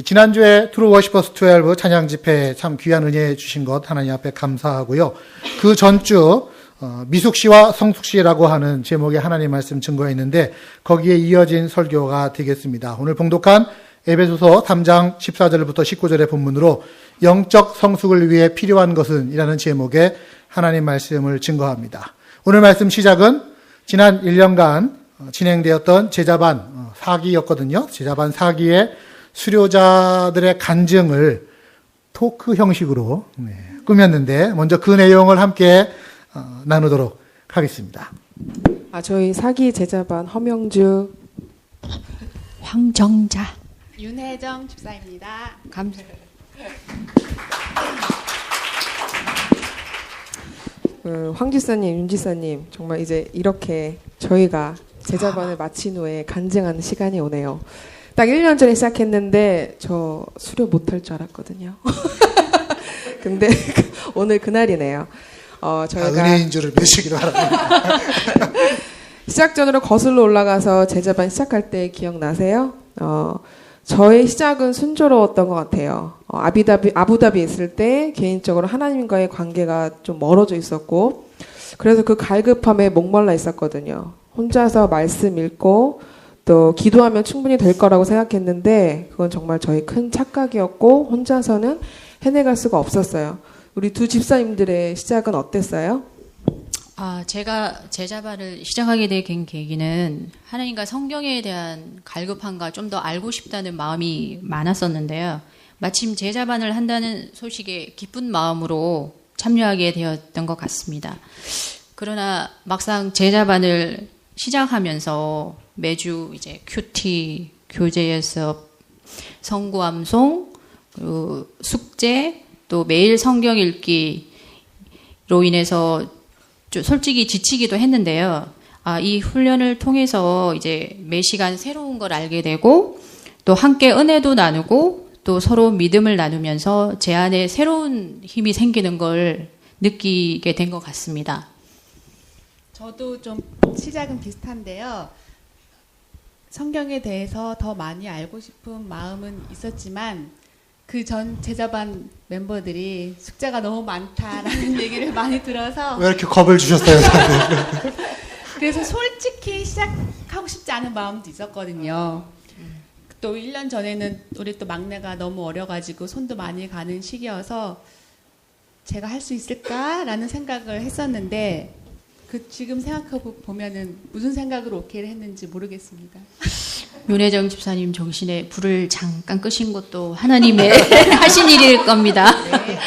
지난주에 트루 워시퍼스 12 찬양 집회에 참 귀한 은혜 주신 것 하나님 앞에 감사하고요. 그 전주 미숙 씨와 성숙 씨라고 하는 제목의 하나님 말씀 증거했는데 거기에 이어진 설교가 되겠습니다. 오늘 봉독한 에베소서 3장 14절부터 19절의 본문으로 영적 성숙을 위해 필요한 것은 이라는 제목의 하나님 말씀을 증거합니다. 오늘 말씀 시작은 지난 1년간 진행되었던 제자반 4기였거든요. 제자반 4기의 수료자들의 간증을 토크 형식으로 꾸몄는데 먼저 그 내용을 함께 나누도록 하겠습니다. 저희 4기 제자반 허명주, 황정자, 윤혜정 집사입니다. 감사합니다. 황 지사님, 윤 지사님, 정말 이제 이렇게 저희가 제자반을 마친 후에 간증하는 시간이 오네요. 딱 1년 전에 시작했는데 저 수료 못할 줄 알았거든요. 근데 오늘 그날이네요. 저희가 은혜인 줄을 믿으시기로 바랍니다. 시작 전으로 거슬러 올라가서 제자반 시작할 때 기억나세요? 저의 시작은 순조로웠던 것 같아요. 아부다비에 있을 때 개인적으로 하나님과의 관계가 좀 멀어져 있었고 그래서 그 갈급함에 목말라 있었거든요. 혼자서 말씀 읽고 또 기도하면 충분히 될 거라고 생각했는데 그건 정말 저희 큰 착각이었고 혼자서는 해내갈 수가 없었어요. 우리 두 집사님들의 시작은 어땠어요? 제가 제자반을 시작하게 된 계기는 하나님과 성경에 대한 갈급함과 좀 더 알고 싶다는 마음이 많았었는데요. 마침 제자반을 한다는 소식에 기쁜 마음으로 참여하게 되었던 것 같습니다. 그러나 막상 제자반을 시작하면서 매주 이제 큐티, 교제 연습, 성구암송, 그리고 숙제, 또 매일 성경 읽기로 인해서 좀 솔직히 지치기도 했는데요. 이 훈련을 통해서 이제 매 시간 새로운 걸 알게 되고 또 함께 은혜도 나누고 또 서로 믿음을 나누면서 제 안에 새로운 힘이 생기는 걸 느끼게 된 것 같습니다. 저도 좀 시작은 비슷한데요. 성경에 대해서 더 많이 알고 싶은 마음은 있었지만 그 전 제자반 멤버들이 숙제가 너무 많다라는 얘기를 많이 들어서 왜 이렇게 겁을 주셨어요? 그래서 솔직히 시작하고 싶지 않은 마음도 있었거든요. 또 1년 전에는 우리 또 막내가 너무 어려가지고 손도 많이 가는 시기여서 제가 할 수 있을까라는 생각을 했었는데 지금 생각해보면은 무슨 생각으로 오케이를 했는지 모르겠습니다. 윤혜정 집사님 정신에 불을 잠깐 끄신 것도 하나님의 하신 일일 겁니다. 네.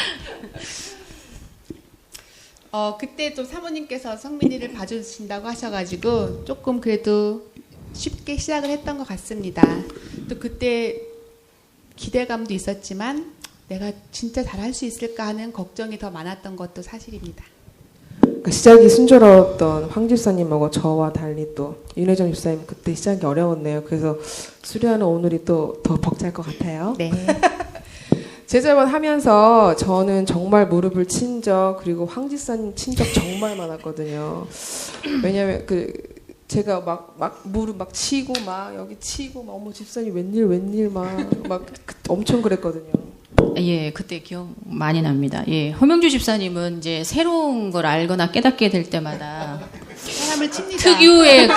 그때 또 사모님께서 성민이를 봐주신다고 하셔가지고 조금 그래도 쉽게 시작을 했던 것 같습니다. 또 그때 기대감도 있었지만 내가 진짜 잘할 수 있을까 하는 걱정이 더 많았던 것도 사실입니다. 시작이 순조로웠던 황 집사님하고 저와 달리 또 윤혜정 집사님 그때 시작이 어려웠네요. 그래서 수료하는 오늘이 또 더 벅찰 것 같아요. 네. 제자반 하면서 저는 정말 무릎을 친 적 그리고 황 집사님 친 적 정말 많았거든요. 왜냐면 제가 막 무릎 막 치고 막 여기 치고 막 어머 집사님 웬일 막 엄청 그랬거든요. 예, 그때 기억 많이 납니다. 예, 허명주 집사님은 이제 새로운 걸 알거나 깨닫게 될 때마다 사람을 칩니다. 특유의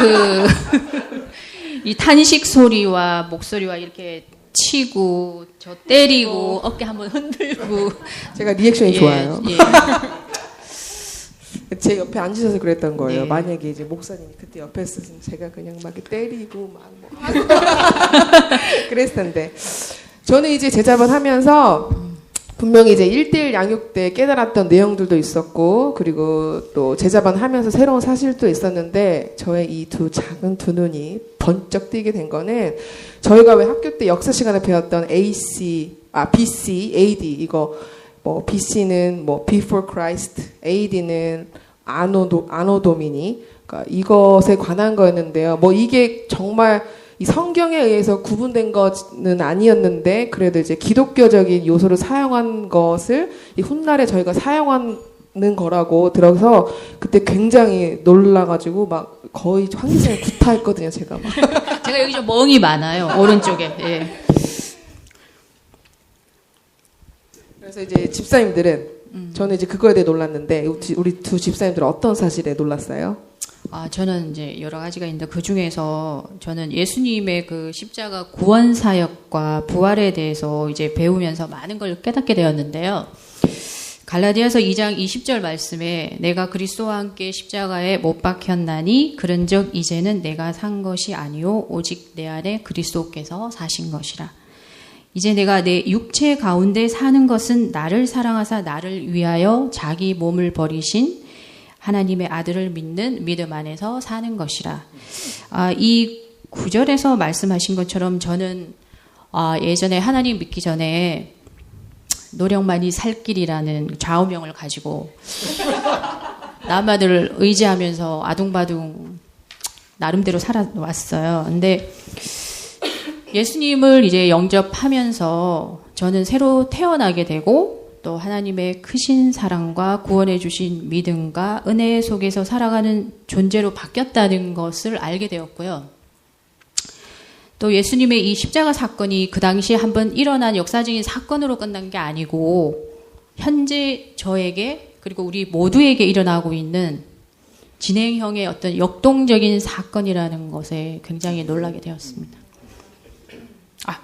이 탄식 소리와 목소리와 이렇게 치고 저 때리고 어깨 한번 흔들고 제가 리액션이 좋아요. 예. 제 옆에 앉으셔서 그랬던 거예요. 네. 만약에 이제 목사님이 그때 옆에 있었으면 제가 그냥 막 때리고 막 하고 그랬을 텐데 저는 이제 제자반 하면서 분명히 이제 1:1 양육 때 깨달았던 내용들도 있었고 그리고 또 제자반 하면서 새로운 사실도 있었는데 저의 이 작은 두 눈이 번쩍 뜨게 된 거는 저희가 왜 학교 때 역사 시간에 배웠던 BC, AD 이거 BC는 Before Christ, AD는 아노 도미니 그러니까 이것에 관한 거였는데요. 이게 정말 이 성경에 의해서 구분된 것은 아니었는데 그래도 이제 기독교적인 요소를 사용한 것을 이 훗날에 저희가 사용하는 거라고 들어서 그때 굉장히 놀라가지고 막 거의 황기사에 구타했거든요. 제가 여기 좀 멍이 많아요 오른쪽에. 예. 그래서 이제 집사님들은 저는 이제 그거에 대해 놀랐는데 우리 두 집사님들은 어떤 사실에 놀랐어요? 저는 이제 여러 가지가 있는데 그 중에서 저는 예수님의 그 십자가 구원 사역과 부활에 대해서 이제 배우면서 많은 걸 깨닫게 되었는데요. 갈라디아서 2장 20절 말씀에 내가 그리스도와 함께 십자가에 못 박혔나니 그런즉 이제는 내가 산 것이 아니요 오직 내 안에 그리스도께서 사신 것이라. 이제 내가 내 육체 가운데 사는 것은 나를 사랑하사 나를 위하여 자기 몸을 버리신 하나님의 아들을 믿는 믿음 안에서 사는 것이라. 이 구절에서 말씀하신 것처럼 저는 예전에 하나님 믿기 전에 노력만이 살 길이라는 좌우명을 가지고 남아들 의지하면서 아둥바둥 나름대로 살아왔어요. 근데 예수님을 이제 영접하면서 저는 새로 태어나게 되고 또 하나님의 크신 사랑과 구원해 주신 믿음과 은혜 속에서 살아가는 존재로 바뀌었다는 것을 알게 되었고요. 또 예수님의 이 십자가 사건이 그 당시에 한번 일어난 역사적인 사건으로 끝난 게 아니고 현재 저에게 그리고 우리 모두에게 일어나고 있는 진행형의 어떤 역동적인 사건이라는 것에 굉장히 놀라게 되었습니다.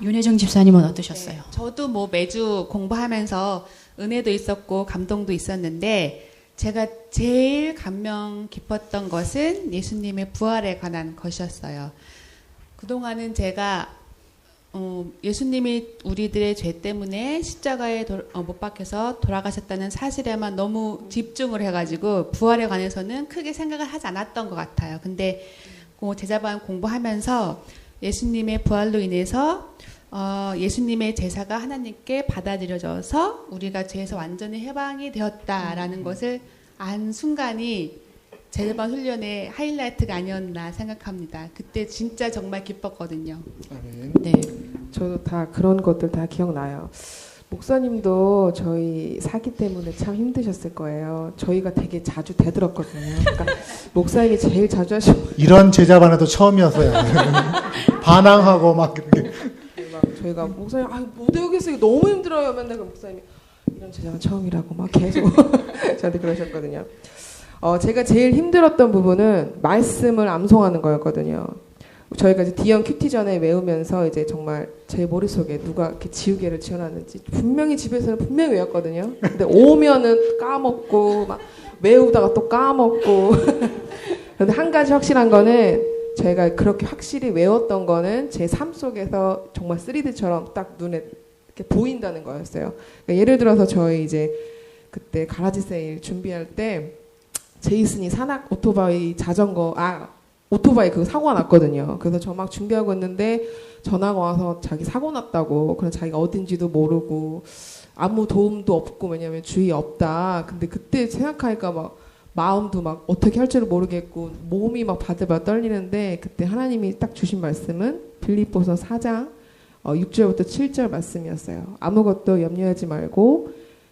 윤혜정 집사님은 어떠셨어요? 네, 저도 뭐 매주 공부하면서 은혜도 있었고 감동도 있었는데 제가 제일 감명 깊었던 것은 예수님의 부활에 관한 것이었어요. 그동안은 제가 예수님이 우리들의 죄 때문에 십자가에 못 박혀서 돌아가셨다는 사실에만 너무 집중을 해가지고 부활에 관해서는 크게 생각을 하지 않았던 것 같아요. 근데 제자반 공부하면서 예수님의 부활로 인해서 예수님의 제사가 하나님께 받아들여져서 우리가 죄에서 완전히 해방이 되었다라는 것을 안 순간이 제자반 훈련의 하이라이트가 아니었나 생각합니다. 그때 진짜 정말 기뻤거든요. 네. 저도 다 그런 것들 다 기억나요. 목사님도 저희 사기 때문에 참 힘드셨을 거예요. 저희가 되게 자주 대들었거든요. 그러니까 목사님이 제일 자주 하시고 이런 제자반에도 처음이었어요. 반항하고 막 저희가 목사님 못 외우겠어요. 너무 힘들어요. 맨날 그 목사님이 이런 제자가 처음이라고 막 계속 저한테 그러셨거든요. 제가 제일 힘들었던 부분은 말씀을 암송하는 거였거든요. 저희가 이제 D형 큐티전에 외우면서 이제 정말 제 머릿속에 누가 이렇게 지우개를 지어놨는지 분명히 집에서는 분명히 외웠거든요. 근데 오면은 까먹고 막 외우다가 또 까먹고 근데 한 가지 확실한 거는 제가 그렇게 확실히 외웠던 거는 제 삶 속에서 정말 3D처럼 딱 눈에 이렇게 보인다는 거였어요. 그러니까 예를 들어서 저희 이제 그때 가라지 세일 준비할 때 제이슨이 산악 오토바이 오토바이 그 사고가 났거든요. 그래서 저 막 준비하고 있는데 전화가 와서 자기 사고 났다고. 그래서 자기가 어딘지도 모르고 아무 도움도 없고 왜냐면 주위에 없다. 근데 그때 생각하니까 막 마음도 막 어떻게 할 줄을 모르겠고 몸이 막 바들바들 떨리는데 그때 하나님이 딱 주신 말씀은 빌립보서 4장 6절부터 7절 말씀이었어요. 아무것도 염려하지 말고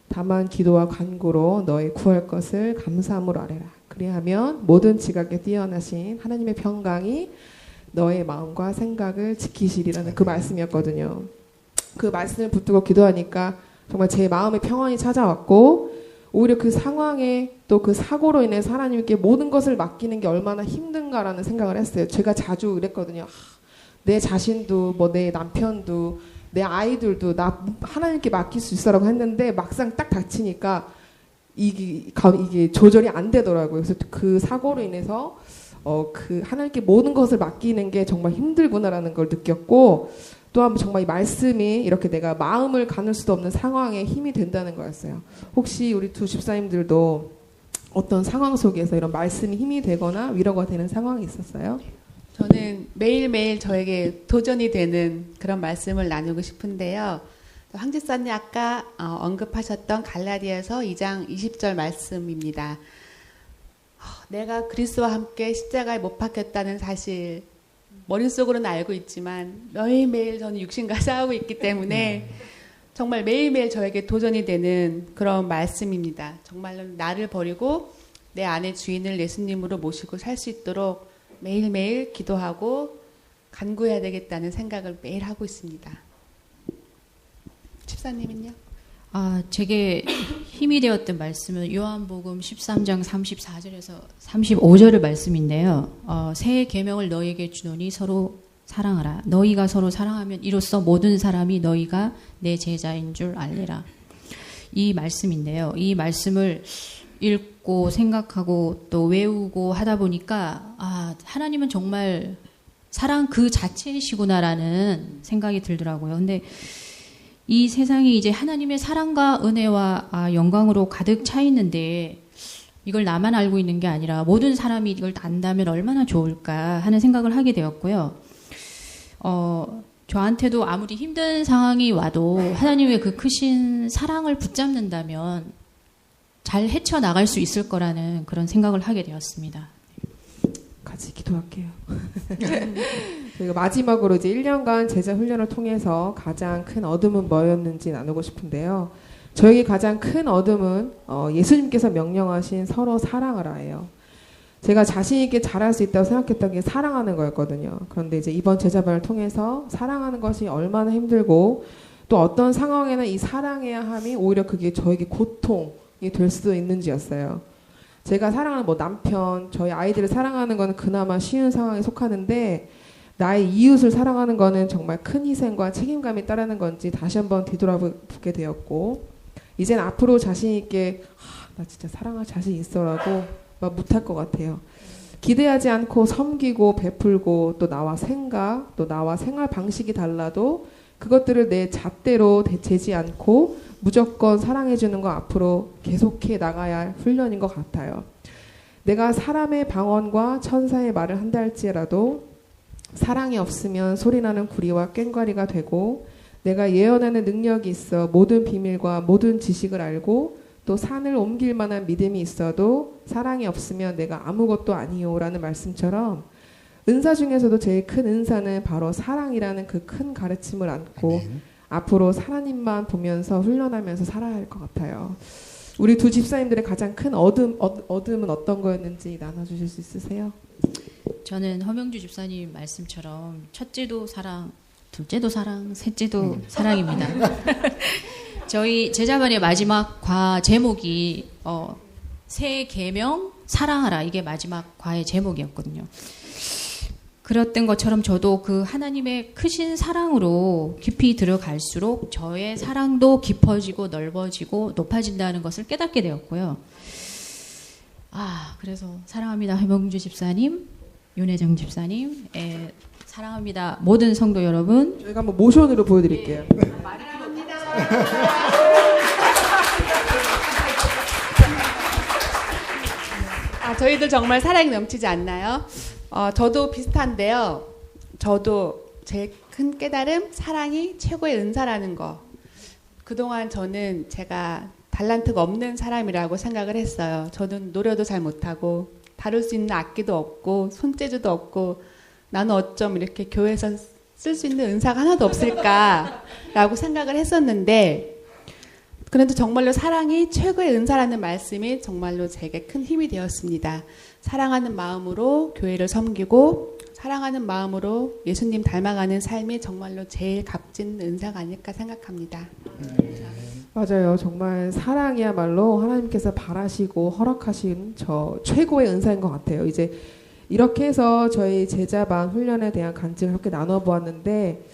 다만 기도와 간구로 너의 구할 것을 감사함으로 아뢰라. 그리하면 모든 지각에 뛰어나신 하나님의 평강이 너의 마음과 생각을 지키시리라는 그 말씀이었거든요. 그 말씀을 붙들고 기도하니까 정말 제 마음의 평안이 찾아왔고 오히려 그 상황에 또 그 사고로 인해서 하나님께 모든 것을 맡기는 게 얼마나 힘든가라는 생각을 했어요. 제가 자주 그랬거든요. 내 자신도 내 남편도 내 아이들도 나 하나님께 맡길 수 있어라고 했는데 막상 딱 닥치니까 이게 조절이 안 되더라고요. 그래서 그 사고로 인해서 그 하나님께 모든 것을 맡기는 게 정말 힘들구나라는 걸 느꼈고 또한 정말 이 말씀이 이렇게 내가 마음을 가눌 수도 없는 상황에 힘이 된다는 거였어요. 혹시 우리 두 집사님들도 어떤 상황 속에서 이런 말씀이 힘이 되거나 위로가 되는 상황이 있었어요? 저는 매일매일 저에게 도전이 되는 그런 말씀을 나누고 싶은데요. 황 집사님 아까 언급하셨던 갈라디아서 2장 20절 말씀입니다. 내가 그리스도와 함께 십자가에 못 박혔다는 사실 머릿속으로는 알고 있지만 매일매일 저는 육신과 싸우고 있기 때문에 정말 매일매일 저에게 도전이 되는 그런 말씀입니다. 정말로 나를 버리고 내 안의 주인을 예수님으로 모시고 살 수 있도록 매일매일 기도하고 간구해야 되겠다는 생각을 매일 하고 있습니다. 집사님은요? 제게 힘이 되었던 말씀은 요한복음 13장 34절에서 35절의 말씀인데요. 새 계명을 너희에게 주노니 서로 사랑하라. 너희가 서로 사랑하면 이로써 모든 사람이 너희가 내 제자인 줄 알리라. 이 말씀인데요. 이 말씀을 읽고 생각하고 또 외우고 하다 보니까 하나님은 정말 사랑 그 자체이시구나라는 생각이 들더라고요. 근데 이 세상이 이제 하나님의 사랑과 은혜와 영광으로 가득 차 있는데 이걸 나만 알고 있는 게 아니라 모든 사람이 이걸 안다면 얼마나 좋을까 하는 생각을 하게 되었고요. 저한테도 아무리 힘든 상황이 와도 하나님의 그 크신 사랑을 붙잡는다면 잘 헤쳐나갈 수 있을 거라는 그런 생각을 하게 되었습니다. 같이 기도할게요. 저희가 마지막으로 이제 1년간 제자 훈련을 통해서 가장 큰 얻음은 뭐였는지 나누고 싶은데요. 저에게 가장 큰 얻음은 예수님께서 명령하신 서로 사랑하라예요. 제가 자신 있게 잘할 수 있다고 생각했던 게 사랑하는 거였거든요. 그런데 이제 이번 제자반을 통해서 사랑하는 것이 얼마나 힘들고 또 어떤 상황에는 이 사랑해야 함이 오히려 그게 저에게 고통이 될 수도 있는지였어요. 제가 사랑하는 남편, 저희 아이들을 사랑하는 거는 그나마 쉬운 상황에 속하는데 나의 이웃을 사랑하는 거는 정말 큰 희생과 책임감이 따르는 건지 다시 한번 뒤돌아보게 되었고 이젠 앞으로 자신 있게 나 진짜 사랑할 자신 있어라고 막 못할 것 같아요. 기대하지 않고 섬기고 베풀고 또 나와 생각, 또 나와 생활 방식이 달라도 그것들을 내 잣대로 재지 않고 무조건 사랑해주는 거 앞으로 계속해 나가야 할 훈련인 것 같아요. 내가 사람의 방언과 천사의 말을 한다 할지라도 사랑이 없으면 소리나는 구리와 꽹과리가 되고 내가 예언하는 능력이 있어 모든 비밀과 모든 지식을 알고 또 산을 옮길 만한 믿음이 있어도 사랑이 없으면 내가 아무것도 아니요라는 말씀처럼 은사 중에서도 제일 큰 은사는 바로 사랑이라는 그 큰 가르침을 안고 앞으로 하나님만 보면서 훈련하면서 살아야 할 것 같아요. 우리 두 집사님들의 가장 큰 얻음은 어떤 거였는지 나눠주실 수 있으세요? 저는 허명주 집사님 말씀처럼 첫째도 사랑, 둘째도 사랑, 셋째도 사랑입니다. 저희 제자반의 마지막 과 제목이 새 계명 사랑하라 이게 마지막 과의 제목이었거든요. 그랬던 것처럼 저도 그 하나님의 크신 사랑으로 깊이 들어갈수록 저의 사랑도 깊어지고 넓어지고 높아진다는 것을 깨닫게 되었고요. 그래서 사랑합니다. 허명주 집사님, 윤혜정 집사님, 사랑합니다. 모든 성도 여러분. 저희가 한번 모션으로 보여드릴게요. 저희들 정말 사랑이 넘치지 않나요? 저도 비슷한데요. 저도 제일 큰 깨달음, 사랑이 최고의 은사라는 거. 그동안 저는 제가 달란트가 없는 사람이라고 생각을 했어요. 저는 노래도 잘 못하고 다룰 수 있는 악기도 없고 손재주도 없고 나는 어쩜 이렇게 교회에서 쓸 수 있는 은사가 하나도 없을까라고 생각을 했었는데 그래도 정말로 사랑이 최고의 은사라는 말씀이 정말로 제게 큰 힘이 되었습니다. 사랑하는 마음으로 교회를 섬기고 사랑하는 마음으로 예수님 닮아가는 삶이 정말로 제일 값진 은사가 아닐까 생각합니다. 맞아요. 정말 사랑이야말로 하나님께서 바라시고 허락하신 저 최고의 은사인 것 같아요. 이제 이렇게 해서 저희 제자반 훈련에 대한 간증을 이렇게 나눠보았는데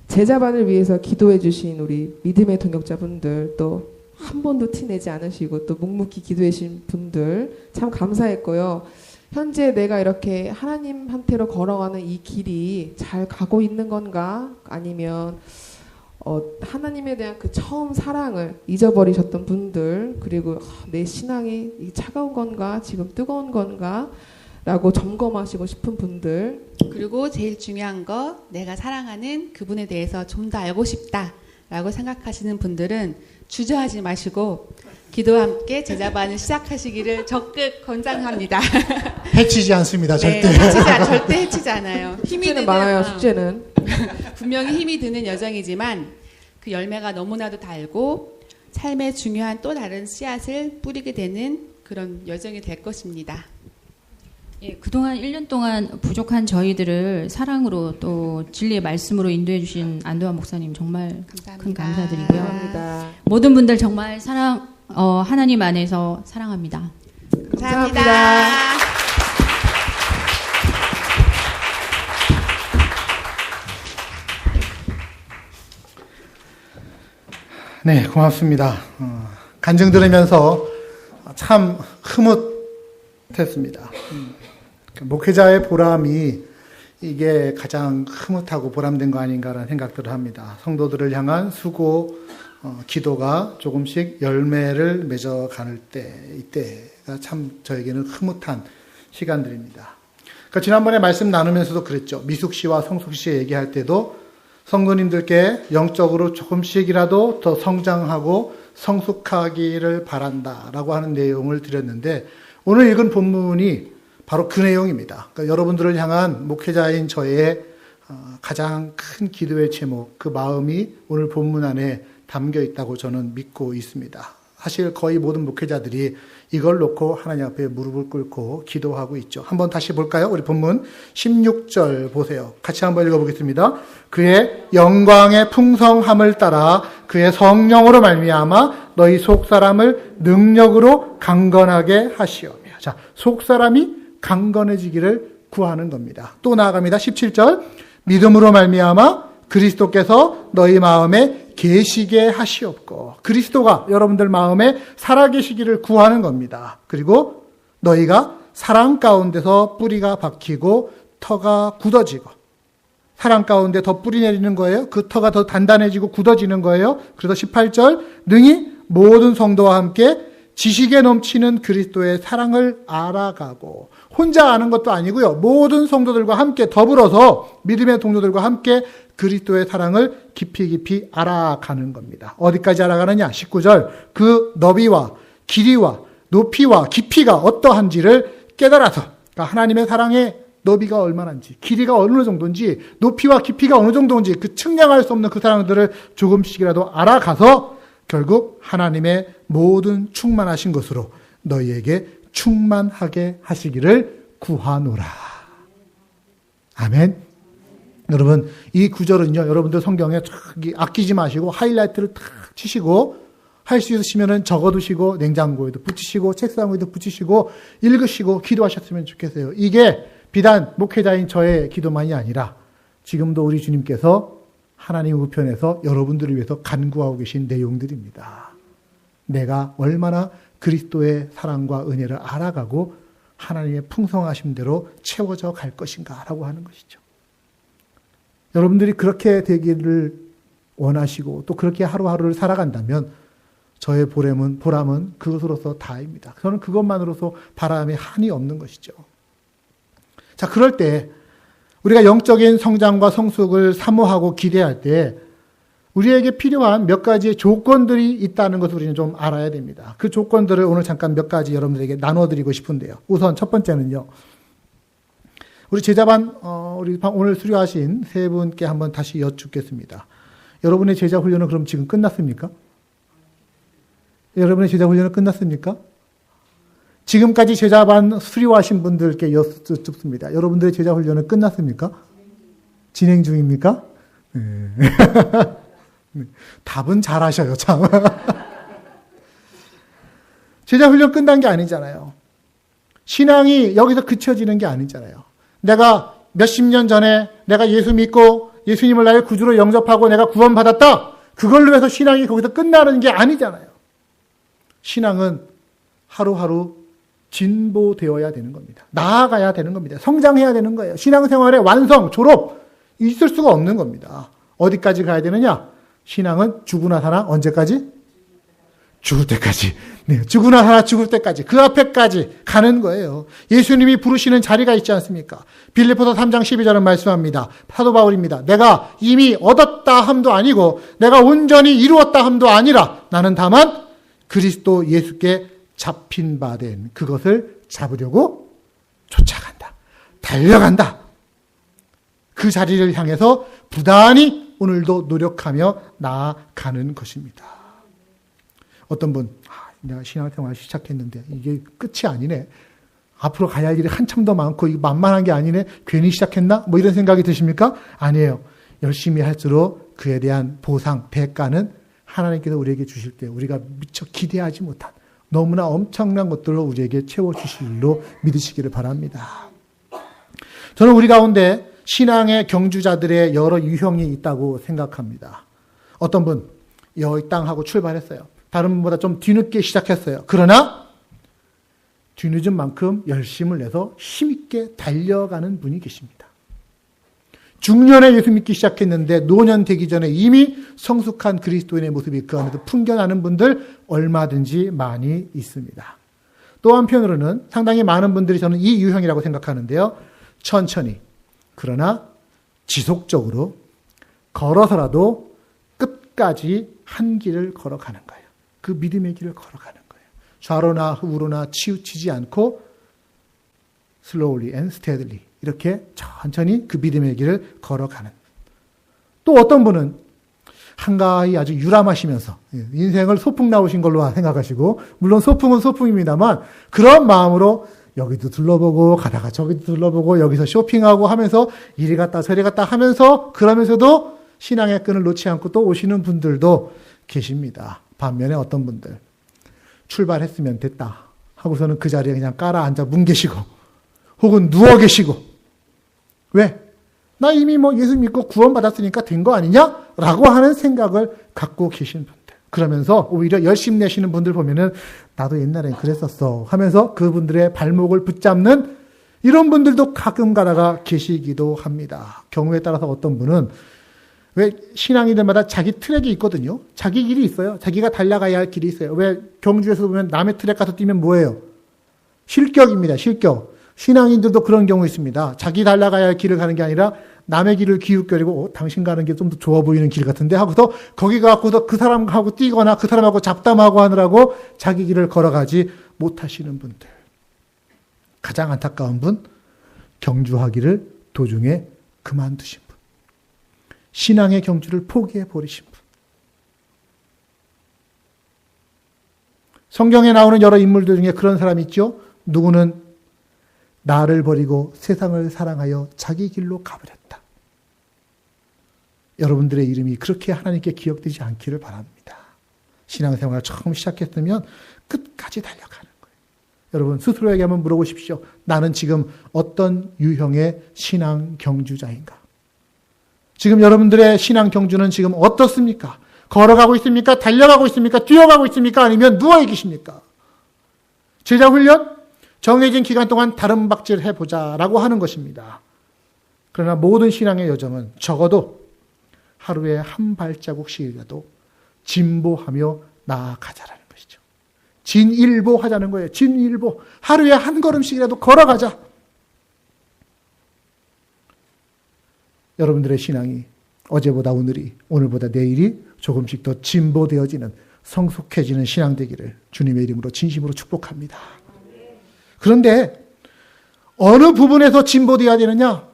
제자반을 위해서 기도해 주신 우리 믿음의 동역자분들 또 한 번도 티내지 않으시고 또 묵묵히 기도해 주신 분들 참 감사했고요. 현재 내가 이렇게 하나님한테로 걸어가는 이 길이 잘 가고 있는 건가 아니면 하나님에 대한 그 처음 사랑을 잊어버리셨던 분들 그리고 내 신앙이 차가운 건가 지금 뜨거운 건가 라고 점검하시고 싶은 분들 그리고 제일 중요한 거 내가 사랑하는 그분에 대해서 좀 더 알고 싶다 라고 생각하시는 분들은 주저하지 마시고 기도와 함께 제자반을 시작하시기를 적극 권장합니다. 해치지 않습니다. 절대. 절대 해치지 않아요. 숙제는 많아요. 숙제는 분명히 힘이 드는 여정이지만 그 열매가 너무나도 달고 삶의 중요한 또 다른 씨앗을 뿌리게 되는 그런 여정이 될 것입니다. 예, 그동안 1년 동안 부족한 저희들을 사랑으로 또 진리의 말씀으로 인도해 주신 안도환 목사님 정말 큰 감사드리고요. 감사합니다. 모든 분들 정말 하나님 안에서 사랑합니다. 감사합니다. 네, 고맙습니다. 간증 들으면서 참 흐뭇했습니다. 목회자의 보람이 이게 가장 흐뭇하고 보람된 거 아닌가라는 생각들을 합니다. 성도들을 향한 수고, 기도가 조금씩 열매를 맺어가는 이때가 참 저에게는 흐뭇한 시간들입니다. 그러니까 지난번에 말씀 나누면서도 그랬죠. 미숙 씨와 성숙 씨 얘기할 때도 성도님들께 영적으로 조금씩이라도 더 성장하고 성숙하기를 바란다라고 하는 내용을 드렸는데 오늘 읽은 본문이 바로 그 내용입니다. 그러니까 여러분들을 향한 목회자인 저의 가장 큰 기도의 제목, 그 마음이 오늘 본문 안에 담겨 있다고 저는 믿고 있습니다. 사실 거의 모든 목회자들이 이걸 놓고 하나님 앞에 무릎을 꿇고 기도하고 있죠. 한번 다시 볼까요? 우리 본문 16절 보세요. 같이 한번 읽어보겠습니다. 그의 영광의 풍성함을 따라 그의 성령으로 말미암아 너희 속사람을 능력으로 강건하게 하시오며. 자, 속사람이 강건해지기를 구하는 겁니다. 또 나아갑니다. 17절 믿음으로 말미암아 그리스도께서 너희 마음에 계시게 하시옵고. 그리스도가 여러분들 마음에 살아계시기를 구하는 겁니다. 그리고 너희가 사랑 가운데서 뿌리가 박히고 터가 굳어지고. 사랑 가운데 더 뿌리 내리는 거예요. 그 터가 더 단단해지고 굳어지는 거예요. 그래서 18절 능히 모든 성도와 함께 지식에 넘치는 그리스도의 사랑을 알아가고. 혼자 아는 것도 아니고요. 모든 성도들과 함께 더불어서 믿음의 동료들과 함께 그리스도의 사랑을 깊이 깊이 알아가는 겁니다. 어디까지 알아가느냐? 19절 그 너비와 길이와 높이와 깊이가 어떠한지를 깨달아서, 그러니까 하나님의 사랑의 너비가 얼마나인지, 길이가 어느 정도인지, 높이와 깊이가 어느 정도인지 그 측량할 수 없는 그 사랑들을 조금씩이라도 알아가서 결국 하나님의 모든 충만하신 것으로 너희에게 충만하게 하시기를 구하노라. 아멘. 여러분, 이 구절은요, 여러분들 성경에 아끼지 마시고 하이라이트를 탁 치시고, 할 수 있으시면 적어두시고, 냉장고에도 붙이시고, 책상 위에도 붙이시고, 읽으시고, 기도하셨으면 좋겠어요. 이게 비단 목회자인 저의 기도만이 아니라, 지금도 우리 주님께서 하나님 우편에서 여러분들을 위해서 간구하고 계신 내용들입니다. 내가 얼마나 그리스도의 사랑과 은혜를 알아가고, 하나님의 풍성하심대로 채워져 갈 것인가 라고 하는 것이죠. 여러분들이 그렇게 되기를 원하시고 또 그렇게 하루하루를 살아간다면 저의 보람은 그것으로서 다입니다. 저는 그것만으로서 바람에 한이 없는 것이죠. 자, 그럴 때 우리가 영적인 성장과 성숙을 사모하고 기대할 때 우리에게 필요한 몇 가지의 조건들이 있다는 것을 우리는 좀 알아야 됩니다. 그 조건들을 오늘 잠깐 몇 가지 여러분들에게 나눠드리고 싶은데요. 우선 첫 번째는요. 우리 제자반 우리 오늘 수료하신 세 분께 한번 다시 여쭙겠습니다. 여러분의 제자 훈련은 그럼 지금 끝났습니까? 여러분의 제자 훈련은 끝났습니까? 지금까지 제자반 수료하신 분들께 여쭙습니다. 여러분들의 제자 훈련은 끝났습니까? 진행 중입니까? 네. 답은 잘하셔요, 참. 제자 훈련 끝난 게 아니잖아요. 신앙이 여기서 그쳐지는 게 아니잖아요. 내가 몇십 년 전에 내가 예수 믿고 예수님을 나의 구주로 영접하고 내가 구원받았다. 그걸로 해서 신앙이 거기서 끝나는 게 아니잖아요. 신앙은 하루하루 진보되어야 되는 겁니다. 나아가야 되는 겁니다. 성장해야 되는 거예요. 신앙생활의 완성, 졸업 있을 수가 없는 겁니다. 어디까지 가야 되느냐? 신앙은 죽으나 사나 언제까지? 죽을 때까지. 네, 죽으나 사나 죽을 때까지. 그 앞에까지 가는 거예요. 예수님이 부르시는 자리가 있지 않습니까? 빌립보서 3장 12절은 말씀합니다. 사도 바울입니다. 내가 이미 얻었다 함도 아니고 내가 온전히 이루었다 함도 아니라 나는 다만 그리스도 예수께 잡힌 바 된 그것을 잡으려고 쫓아간다. 달려간다. 그 자리를 향해서 부단히 오늘도 노력하며 나아가는 것입니다. 어떤 분, 내가 신앙생활 시작했는데 이게 끝이 아니네. 앞으로 가야 할 일이 한참 더 많고 이거 만만한 게 아니네. 괜히 시작했나? 뭐 이런 생각이 드십니까? 아니에요. 열심히 할수록 그에 대한 보상, 대가는 하나님께서 우리에게 주실 때 우리가 미처 기대하지 못한 너무나 엄청난 것들로 우리에게 채워주실 일로 믿으시기를 바랍니다. 저는 우리 가운데 신앙의 경주자들의 여러 유형이 있다고 생각합니다. 어떤 분, 이 땅하고 출발했어요. 다른 분보다 좀 뒤늦게 시작했어요. 그러나 뒤늦은 만큼 열심을 내서 힘있게 달려가는 분이 계십니다. 중년에 예수 믿기 시작했는데 노년 되기 전에 이미 성숙한 그리스도인의 모습이 그 안에서 풍겨나는 분들 얼마든지 많이 있습니다. 또 한편으로는 상당히 많은 분들이 저는 이 유형이라고 생각하는데요. 천천히 그러나 지속적으로 걸어서라도 끝까지 한 길을 걸어가는 거예요. 그 믿음의 길을 걸어가는 거예요. 좌로나 우로나 치우치지 않고 slowly and steadily 이렇게 천천히 그 믿음의 길을 걸어가는. 또 어떤 분은 한가히 아주 유람하시면서 인생을 소풍 나오신 걸로 생각하시고, 물론 소풍은 소풍입니다만 그런 마음으로 여기도 둘러보고 가다가 저기도 둘러보고 여기서 쇼핑하고 하면서 이리 갔다 저리 갔다 하면서 그러면서도 신앙의 끈을 놓지 않고 또 오시는 분들도 계십니다. 반면에 어떤 분들 출발했으면 됐다 하고서는 그 자리에 그냥 깔아 앉아 뭉개시고 혹은 누워 계시고, 왜? 나 이미 뭐 예수 믿고 구원받았으니까 된 거 아니냐? 라고 하는 생각을 갖고 계신 분들. 그러면서 오히려 열심 내시는 분들 보면은 나도 옛날엔 그랬었어 하면서 그분들의 발목을 붙잡는 이런 분들도 가끔 가다가 계시기도 합니다. 경우에 따라서 어떤 분은 왜 신앙인들마다 자기 트랙이 있거든요. 자기 길이 있어요. 자기가 달려가야 할 길이 있어요. 왜 경주에서 보면 남의 트랙 가서 뛰면 뭐예요? 실격입니다. 실격. 신앙인들도 그런 경우 있습니다. 자기 달려가야 할 길을 가는 게 아니라 남의 길을 기웃거리고 당신 가는 게 좀 더 좋아 보이는 길 같은데 하고서 거기 가고서 그 사람하고 뛰거나 그 사람하고 잡담하고 하느라고 자기 길을 걸어가지 못하시는 분들. 가장 안타까운 분, 경주하기를 도중에 그만두신 분. 신앙의 경주를 포기해 버리신 분. 성경에 나오는 여러 인물들 중에 그런 사람이 있죠. 누구는 나를 버리고 세상을 사랑하여 자기 길로 가버렸다. 여러분들의 이름이 그렇게 하나님께 기억되지 않기를 바랍니다. 신앙생활을 처음 시작했으면 끝까지 달려가는 거예요. 여러분 스스로에게 한번 물어보십시오. 나는 지금 어떤 유형의 신앙 경주자인가? 지금 여러분들의 신앙 경주는 지금 어떻습니까? 걸어가고 있습니까? 달려가고 있습니까? 뛰어가고 있습니까? 아니면 누워 계십니까? 제자 훈련? 정해진 기간 동안 다른 박질 해보자라고 하는 것입니다. 그러나 모든 신앙의 여정은 적어도 하루에 한 발자국씩이라도 진보하며 나아가자라는 것이죠. 진일보하자는 거예요. 진일보. 하루에 한 걸음씩이라도 걸어가자. 여러분들의 신앙이 어제보다 오늘이, 오늘보다 내일이 조금씩 더 진보되어지는 성숙해지는 신앙 되기를 주님의 이름으로 진심으로 축복합니다. 그런데 어느 부분에서 진보되어야 되느냐?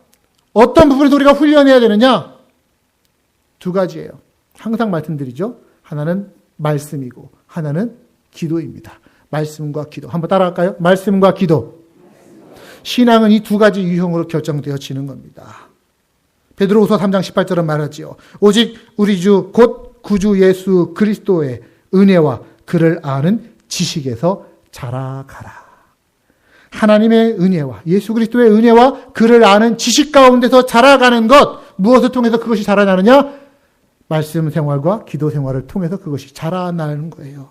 어떤 부분에서 우리가 훈련해야 되느냐? 두 가지예요. 항상 말씀드리죠. 하나는 말씀이고 하나는 기도입니다. 말씀과 기도. 한번 따라할까요? 말씀과 기도. 신앙은 이 두 가지 유형으로 결정되어지는 겁니다. 베드로후서 3장 18절은 말하지요. 오직 우리 주 곧 구주 예수 그리스도의 은혜와 그를 아는 지식에서 자라가라. 하나님의 은혜와 예수 그리스도의 은혜와 그를 아는 지식 가운데서 자라가는 것, 무엇을 통해서 그것이 자라나느냐? 말씀 생활과 기도 생활을 통해서 그것이 자라나는 거예요.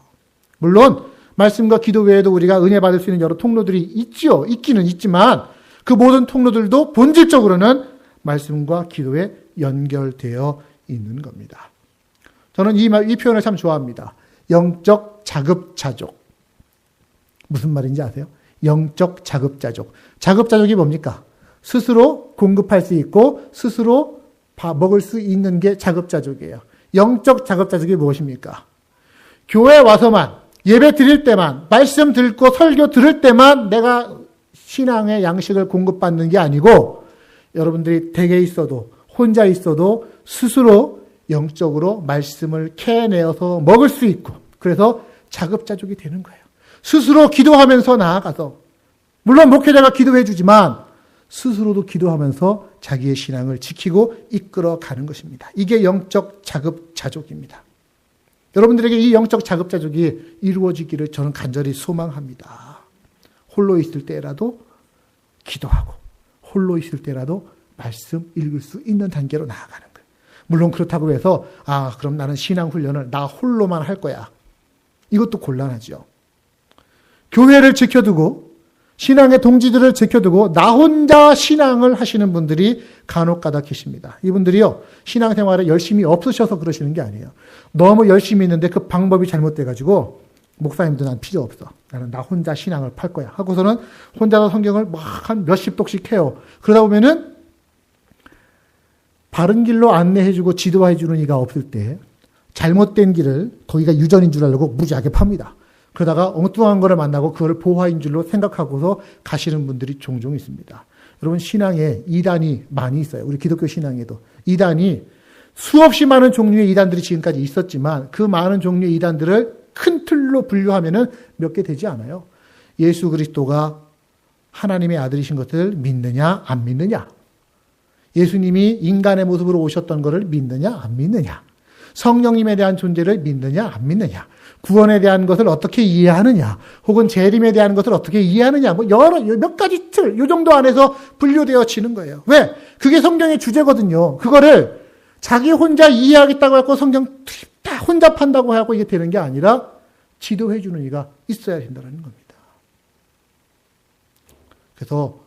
물론 말씀과 기도 외에도 우리가 은혜 받을 수 있는 여러 통로들이 있죠. 있기는 있지만 그 모든 통로들도 본질적으로는 말씀과 기도에 연결되어 있는 겁니다. 저는 이 표현을 참 좋아합니다. 영적 자급자족. 무슨 말인지 아세요? 영적 자급자족. 자급자족이 뭡니까? 스스로 공급할 수 있고 스스로 먹을 수 있는 게 자급자족이에요. 영적 자급자족이 무엇입니까? 교회 와서만, 예배 드릴 때만, 말씀 듣고 설교 들을 때만 내가 신앙의 양식을 공급받는 게 아니고 여러분들이 댁에 있어도 혼자 있어도 스스로 영적으로 말씀을 캐내어서 먹을 수 있고, 그래서 자급자족이 되는 거예요. 스스로 기도하면서 나아가서 물론 목회자가 기도해 주지만 스스로도 기도하면서 자기의 신앙을 지키고 이끌어가는 것입니다. 이게 영적 자급자족입니다. 여러분들에게 이 영적 자급자족이 이루어지기를 저는 간절히 소망합니다. 홀로 있을 때라도 기도하고 홀로 있을 때라도 말씀 읽을 수 있는 단계로 나아가는 거예요. 물론 그렇다고 해서 그럼 나는 신앙 훈련을 나 홀로만 할 거야. 이것도 곤란하죠. 교회를 지켜두고 신앙의 동지들을 지켜두고 나 혼자 신앙을 하시는 분들이 간혹가다 계십니다. 이분들이요, 신앙생활에 열심히 없으셔서 그러시는 게 아니에요. 너무 열심히 있는데 그 방법이 잘못돼가지고 목사님도 난 필요 없어. 나는 나 혼자 신앙을 팔 거야. 하고서는 혼자서 성경을 막 한 몇십 독씩 해요. 그러다 보면은 바른 길로 안내해주고 지도해주는 이가 없을 때 잘못된 길을 거기가 유전인 줄 알고 무지하게 팝니다. 그러다가 엉뚱한 거를 만나고 그걸 보화인 줄로 생각하고서 가시는 분들이 종종 있습니다. 여러분, 신앙에 이단이 많이 있어요. 우리 기독교 신앙에도. 이단이 수없이 많은 종류의 이단들이 지금까지 있었지만 그 많은 종류의 이단들을 큰 틀로 분류하면은 몇 개 되지 않아요. 예수 그리스도가 하나님의 아들이신 것을 믿느냐 안 믿느냐. 예수님이 인간의 모습으로 오셨던 것을 믿느냐 안 믿느냐. 성령님에 대한 존재를 믿느냐 안 믿느냐. 구원에 대한 것을 어떻게 이해하느냐, 혹은 재림에 대한 것을 어떻게 이해하느냐, 여러 몇 가지 틀, 요 정도 안에서 분류되어지는 거예요. 왜? 그게 성경의 주제거든요. 그거를 자기 혼자 이해하겠다고 하고 성경 다 혼자 판다고 하고 이게 되는 게 아니라 지도해 주는 이가 있어야 된다는 겁니다. 그래서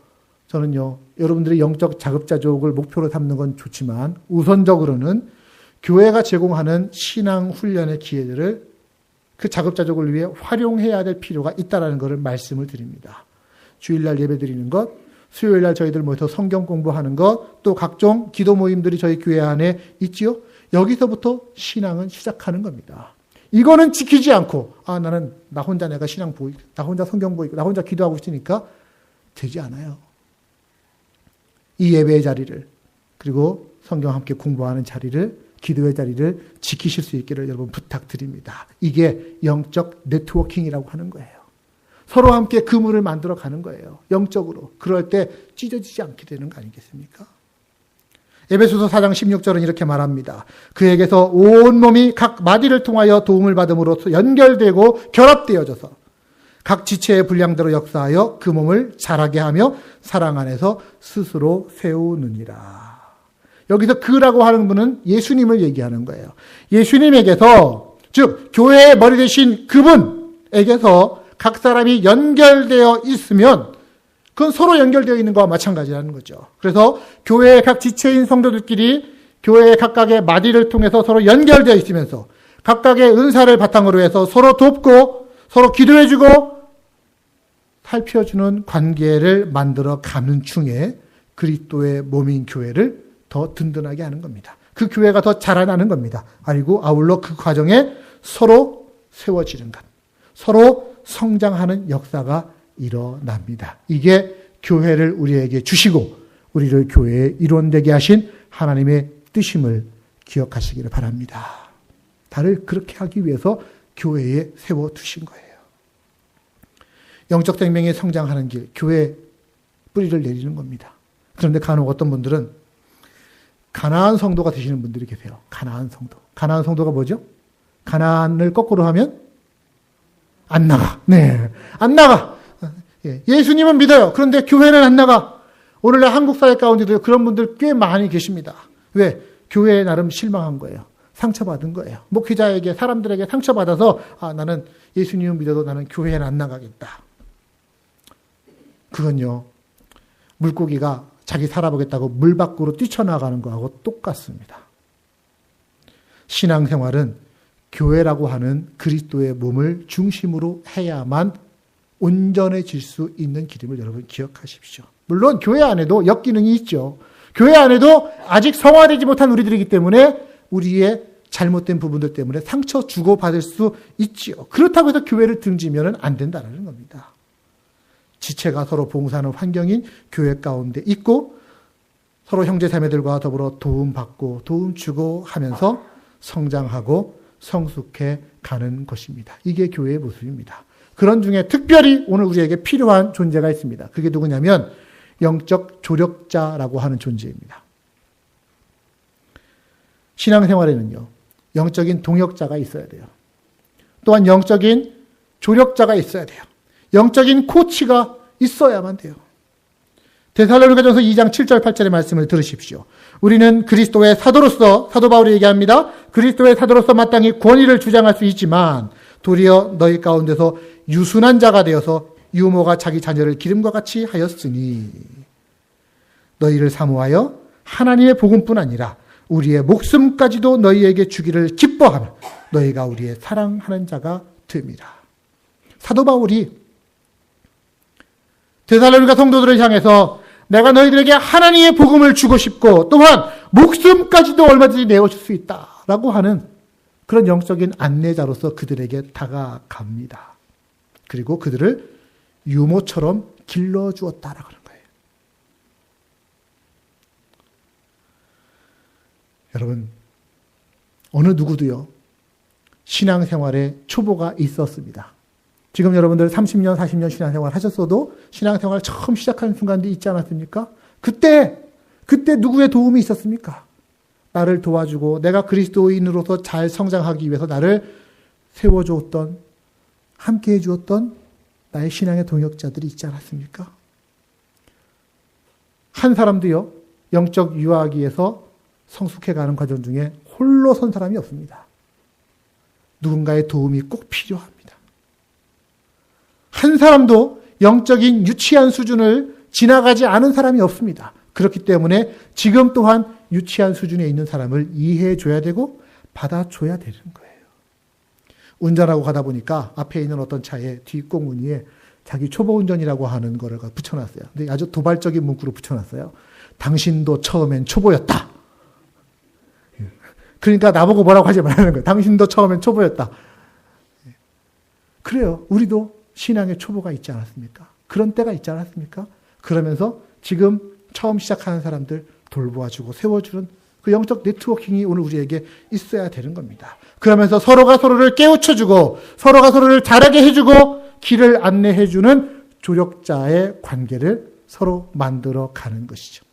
저는요, 여러분들이 영적 자급자족을 목표로 삼는 건 좋지만 우선적으로는 교회가 제공하는 신앙 훈련의 기회들을 그 자급자족을 위해 활용해야 될 필요가 있다는 것을 말씀을 드립니다. 주일날 예배 드리는 것, 수요일날 저희들 모여서 성경 공부하는 것, 또 각종 기도 모임들이 저희 교회 안에 있지요. 여기서부터 신앙은 시작하는 겁니다. 이거는 지키지 않고 나는 나 혼자 내가 신앙 보이고 나 혼자 성경 보이고 나 혼자 기도하고 있으니까 되지 않아요. 이 예배의 자리를, 그리고 성경 함께 공부하는 자리를, 기도의 자리를 지키실 수 있기를 여러분 부탁드립니다. 이게 영적 네트워킹이라고 하는 거예요. 서로 함께 그물을 만들어 가는 거예요. 영적으로. 그럴 때 찢어지지 않게 되는 거 아니겠습니까? 에베소서 4장 16절은 이렇게 말합니다. 그에게서 온 몸이 각 마디를 통하여 도움을 받음으로써 연결되고 결합되어져서 각 지체의 분량대로 역사하여 그 몸을 자라게 하며 사랑 안에서 스스로 세우느니라. 여기서 그라고 하는 분은 예수님을 얘기하는 거예요. 예수님에게서, 즉 교회의 머리 되신 그분에게서 각 사람이 연결되어 있으면 그건 서로 연결되어 있는 것과 마찬가지라는 거죠. 그래서 교회의 각 지체인 성도들끼리 교회의 각각의 마디를 통해서 서로 연결되어 있으면서 각각의 은사를 바탕으로 해서 서로 돕고 서로 기도해주고 살펴주는 관계를 만들어 가는 중에 그리스도의 몸인 교회를 더 든든하게 하는 겁니다. 그 교회가 더 자라나는 겁니다. 그리고 아울러 그 과정에 서로 세워지는 것, 서로 성장하는 역사가 일어납니다. 이게 교회를 우리에게 주시고 우리를 교회의 일원되게 하신 하나님의 뜻임을 기억하시기를 바랍니다. 다를 그렇게 하기 위해서 교회에 세워두신 거예요. 영적 생명이 성장하는 길, 교회에 뿌리를 내리는 겁니다. 그런데 간혹 어떤 분들은 가나안 성도가 되시는 분들이 계세요. 가나안 성도. 가나안 성도가 뭐죠? 가나안을 거꾸로 하면 안 나가. 네, 안 나가. 예수님은 믿어요. 그런데 교회는 안 나가. 오늘날 한국 사회 가운데도 그런 분들 꽤 많이 계십니다. 왜? 교회에 나름 실망한 거예요. 상처받은 거예요. 목회자에게, 사람들에게 상처받아서 나는 예수님을 믿어도 나는 교회에는 안 나가겠다. 그건요, 물고기가 자기 살아보겠다고 물 밖으로 뛰쳐나가는 거하고 똑같습니다. 신앙생활은 교회라고 하는 그리스도의 몸을 중심으로 해야만 온전해질 수 있는 길임을 여러분 기억하십시오. 물론 교회 안에도 역기능이 있죠. 교회 안에도 아직 성화되지 못한 우리들이기 때문에 우리의 잘못된 부분들 때문에 상처 주고받을 수 있지요. 그렇다고 해서 교회를 등지면 안 된다는 겁니다. 지체가 서로 봉사하는 환경인 교회 가운데 있고 서로 형제자매들과 더불어 도움받고 도움 주고 하면서 성장하고 성숙해 가는 것입니다. 이게 교회의 모습입니다. 그런 중에 특별히 오늘 우리에게 필요한 존재가 있습니다. 그게 누구냐면 영적 조력자라고 하는 존재입니다. 신앙생활에는요, 영적인 동역자가 있어야 돼요. 또한 영적인 조력자가 있어야 돼요. 영적인 코치가 있어야만 돼요. 데살로니가전서 2장 7절 8절의 말씀을 들으십시오. 우리는 그리스도의 사도로서, 사도 바울이 얘기합니다. 그리스도의 사도로서 마땅히 권위를 주장할 수 있지만 도리어 너희 가운데서 유순한 자가 되어서 유모가 자기 자녀를 기름과 같이 하였으니 너희를 사모하여 하나님의 복음뿐 아니라 우리의 목숨까지도 너희에게 주기를 기뻐하며 너희가 우리의 사랑하는 자가 됩니다. 사도 바울이 데살로니가 성도들을 향해서 내가 너희들에게 하나님의 복음을 주고 싶고 또한 목숨까지도 얼마든지 내어줄 수 있다라고 하는 그런 영적인 안내자로서 그들에게 다가갑니다. 그리고 그들을 유모처럼 길러주었다라고 하는 거예요. 여러분, 어느 누구도요, 신앙생활에 초보가 있었습니다. 지금 여러분들 30년, 40년 신앙생활 하셨어도 신앙생활 처음 시작하는 순간도 있지 않았습니까? 그때 누구의 도움이 있었습니까? 나를 도와주고 내가 그리스도인으로서 잘 성장하기 위해서 나를 세워주었던, 함께 해주었던 나의 신앙의 동역자들이 있지 않았습니까? 한 사람도요, 영적 유아기에서 성숙해가는 과정 중에 홀로 선 사람이 없습니다. 누군가의 도움이 꼭 필요합니다. 한 사람도 영적인 유치한 수준을 지나가지 않은 사람이 없습니다. 그렇기 때문에 지금 또한 유치한 수준에 있는 사람을 이해해 줘야 되고 받아줘야 되는 거예요. 운전하고 가다 보니까 앞에 있는 어떤 차에 뒷꽁무니에 자기 초보 운전이라고 하는 거를 붙여놨어요. 근데 아주 도발적인 문구로 붙여놨어요. 당신도 처음엔 초보였다. 그러니까 나보고 뭐라고 하지 말라는 거예요. 당신도 처음엔 초보였다. 그래요. 우리도 신앙의 초보가 있지 않았습니까? 그런 때가 있지 않았습니까? 그러면서 지금 처음 시작하는 사람들 돌보아주고 세워주는 그 영적 네트워킹이 오늘 우리에게 있어야 되는 겁니다. 그러면서 서로가 서로를 깨우쳐주고 서로가 서로를 잘하게 해주고 길을 안내해주는 조력자의 관계를 서로 만들어 가는 것이죠.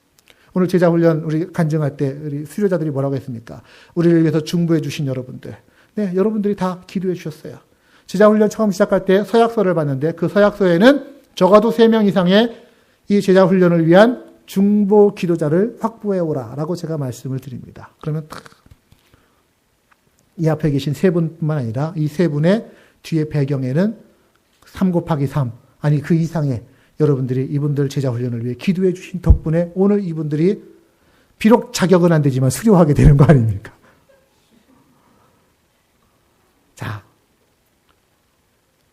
오늘 제자훈련 우리 간증할 때 우리 수료자들이 뭐라고 했습니까? 우리를 위해서 중보해 주신 여러분들. 네, 여러분들이 다 기도해 주셨어요. 제자훈련 처음 시작할 때 서약서를 봤는데 그 서약서에는 적어도 3명 이상의 이 제자훈련을 위한 중보 기도자를 확보해 오라라고 제가 말씀을 드립니다. 그러면 이 앞에 계신 3분뿐만 아니라 이 3분의 뒤에 배경에는 3 곱하기 3 아니 그 이상의 여러분들이 이분들 제자훈련을 위해 기도해 주신 덕분에 오늘 이분들이 비록 자격은 안 되지만 수료하게 되는 거 아닙니까? 자,